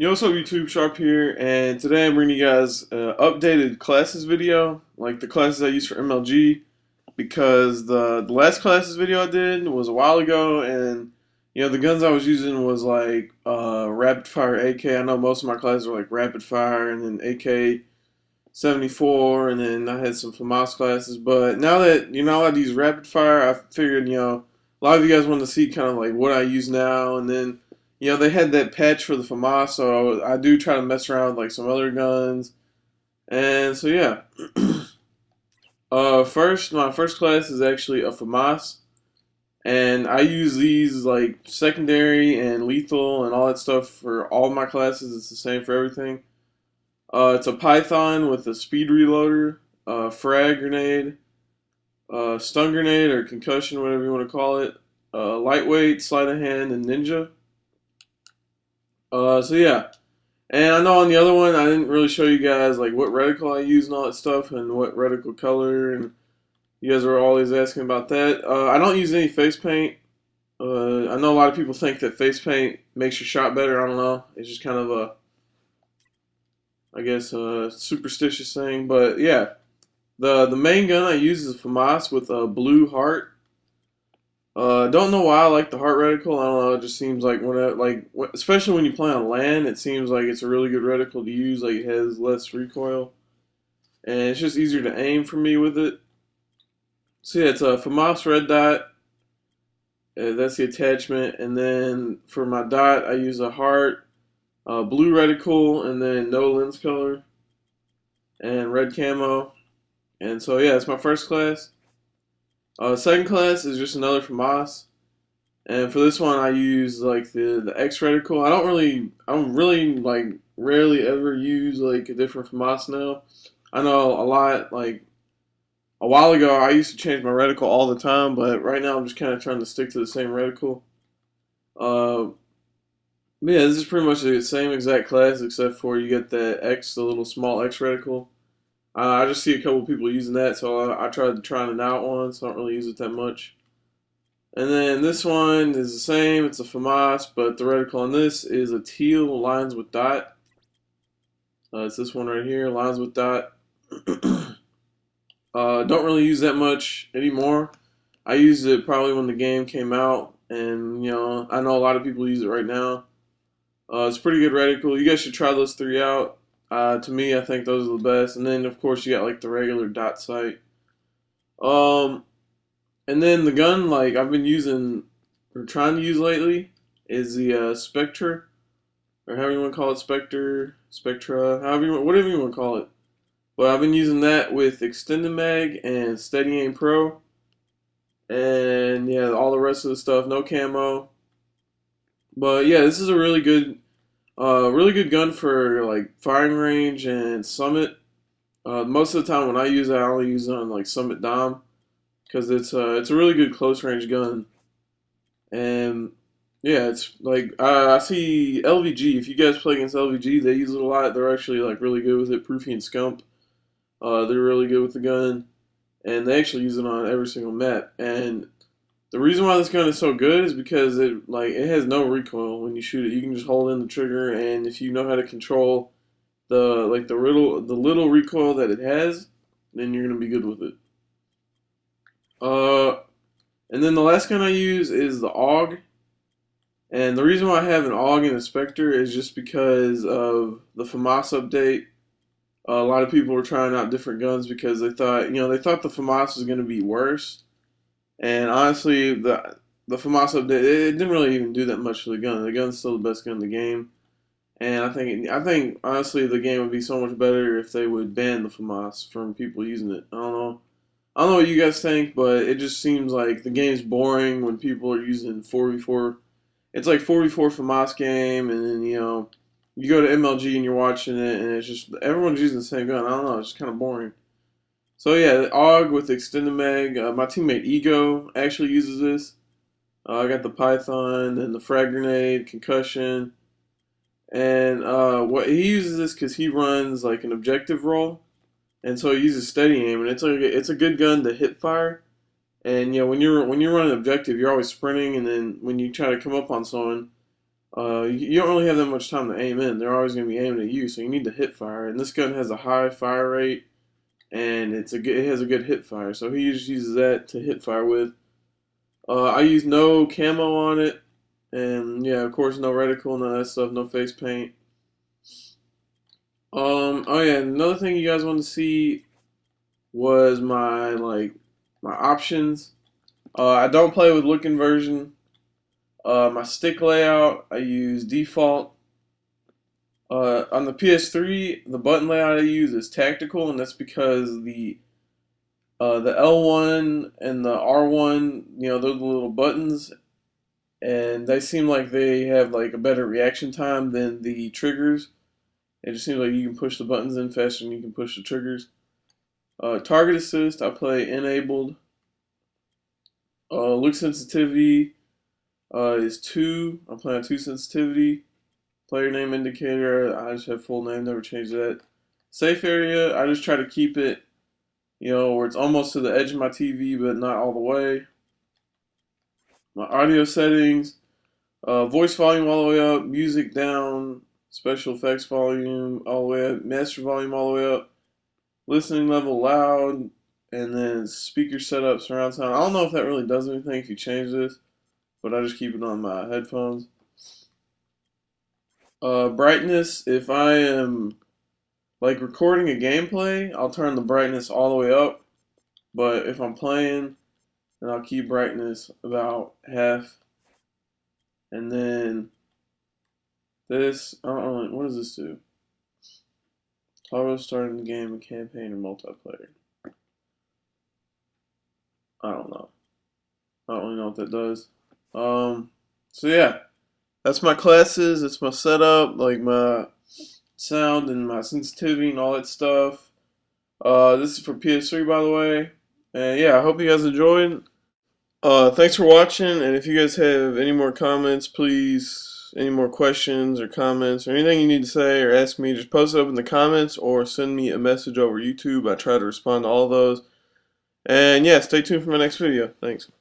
Yo, what's up YouTube? Sharp here, and today I'm bringing you guys an updated classes video, like the classes I use for MLG, because the last classes video I did was a while ago, and the guns I was using was like rapid fire AK. I know most of my classes are like rapid fire, and then AK 74, and then I had some Famas classes. But now that I use rapid fire, I figured a lot of you guys want to see kind of like what I use now, and then they had that patch for the Famas, so I do try to mess around with like some other guns, and so yeah. My first class is actually a Famas, and I use these like secondary and lethal and all that stuff for all of my classes. It's the same for everything. It's a Python with a speed reloader, frag grenade, stun grenade or concussion, whatever you want to call it, lightweight, sleight of hand, and ninja. So yeah, and I know on the other one I didn't really show you guys like what reticle I use and all that stuff and what reticle color, and you guys are always asking about that. I don't use any face paint. I know a lot of people think that face paint makes your shot better. I don't know. It's just kind of I guess, a superstitious thing. But yeah, the main gun I use is a Famas with a blue heart. Don't know why I like the heart reticle. I don't know. It just seems like especially when you play on land, it seems like it's a really good reticle to use. Like it has less recoil, and it's just easier to aim for me with it. So yeah, it's a Famas red dot. That's the attachment, and then for my dot, I use a heart, blue reticle, and then no lens color, and red camo. And so yeah, it's my first class. Second class is just another Famas. And for this one, I use like the X reticle. I don't really like rarely ever use like a different Famas now. I know a lot like a while ago I used to change my reticle all the time, but right now I'm just kind of trying to stick to the same reticle. Uh, yeah, this is pretty much the same exact class except for you get the X, the little small X reticle. I just see a couple people using that, so I tried trying it out once. I don't really use it that much. And then this one is the same. It's a Famas, but the reticle on this is a teal lines with dot. It's this one right here, lines with dot. Don't really use that much anymore. I used it probably when the game came out, and I know a lot of people use it right now. It's pretty good reticle. You guys should try those three out. To me, I think those are the best. And then, of course, you got like the regular dot sight. Um, and then the gun like I've been using or trying to use lately is the Spectre, or however you want to call it, Spectra, whatever you want to call it. But I've been using that with Extended Mag and Steady Aim Pro, and yeah, all the rest of the stuff, no camo. But yeah, this is a really good gun for like firing range and summit. Most of the time when I use it, I only use it on like summit dom because it's a really good close range gun. And yeah, it's like I see LVG. If you guys play against LVG, they use it a lot. They're actually like really good with it. Proofy and Scump, they're really good with the gun, and they actually use it on every single map. And the reason why this gun is so good is because it has no recoil when you shoot it. You can just hold in the trigger, and if you know how to control the little recoil that it has, then you're gonna be good with it. Uh, and then the last gun I use is the AUG. And the reason why I have an AUG and a Spectre is just because of the FAMAS update. A lot of people were trying out different guns because they thought the FAMAS was going to be worse. And honestly, the FAMAS update it didn't really even do that much for the gun. The gun's still the best gun in the game. And I think honestly the game would be so much better if they would ban the FAMAS from people using it. I don't know. I don't know what you guys think, but it just seems like the game's boring when people are using 4v4. It's like 4v4 FAMAS game, and then you go to MLG and you're watching it, and it's just everyone's using the same gun. I don't know, it's just kind of boring. So yeah, the AUG with extended mag. My teammate Ego actually uses this. I got the Python and the frag grenade, concussion, and what he uses this because he runs like an objective role, and so he uses steady aim, and it's a good gun to hip fire. And when you're running objective, you're always sprinting, and then when you try to come up on someone, You don't really have that much time to aim in. They're always going to be aiming at you, so you need to hip fire. And this gun has a high fire rate, and it has a good hip fire. So he just uses that to hip fire with. I use no camo on it, and yeah, of course, no reticle, none of that stuff, no face paint. Oh yeah, another thing you guys want to see was my options. I don't play with look inversion. My stick layout, I use default. On the PS3, the button layout I use is tactical, and that's because the L1 and the R1, they're the little buttons, and they seem like they have like a better reaction time than the triggers. It just seems like you can push the buttons in faster than you can push the triggers. Target assist, I play enabled. Look sensitivity is 2. I'm playing 2 sensitivity. Player name indicator, I just have full name, never change that. Safe area, I just try to keep it, where it's almost to the edge of my TV, but not all the way. My audio settings, voice volume all the way up, music down, special effects volume all the way up, master volume all the way up, listening level loud, and then speaker setup, surround sound. I don't know if that really does anything if you change this, but I just keep it on my headphones. Brightness, if I am like recording a gameplay, I'll turn the brightness all the way up, but if I'm playing, then I'll keep brightness about half. And then this, I don't know, what does this do? Toggle starting the game in campaign or multiplayer. I don't know. I don't really know what that does. So yeah, that's my classes. It's my setup, like my sound and my sensitivity and all that stuff. This is for PS3, by the way. And yeah, I hope you guys enjoyed. Thanks for watching, and if you guys have any more comments, please, any more questions or comments or anything you need to say or ask me, just post it up in the comments or send me a message over YouTube. I try to respond to all those. And yeah, stay tuned for my next video. Thanks.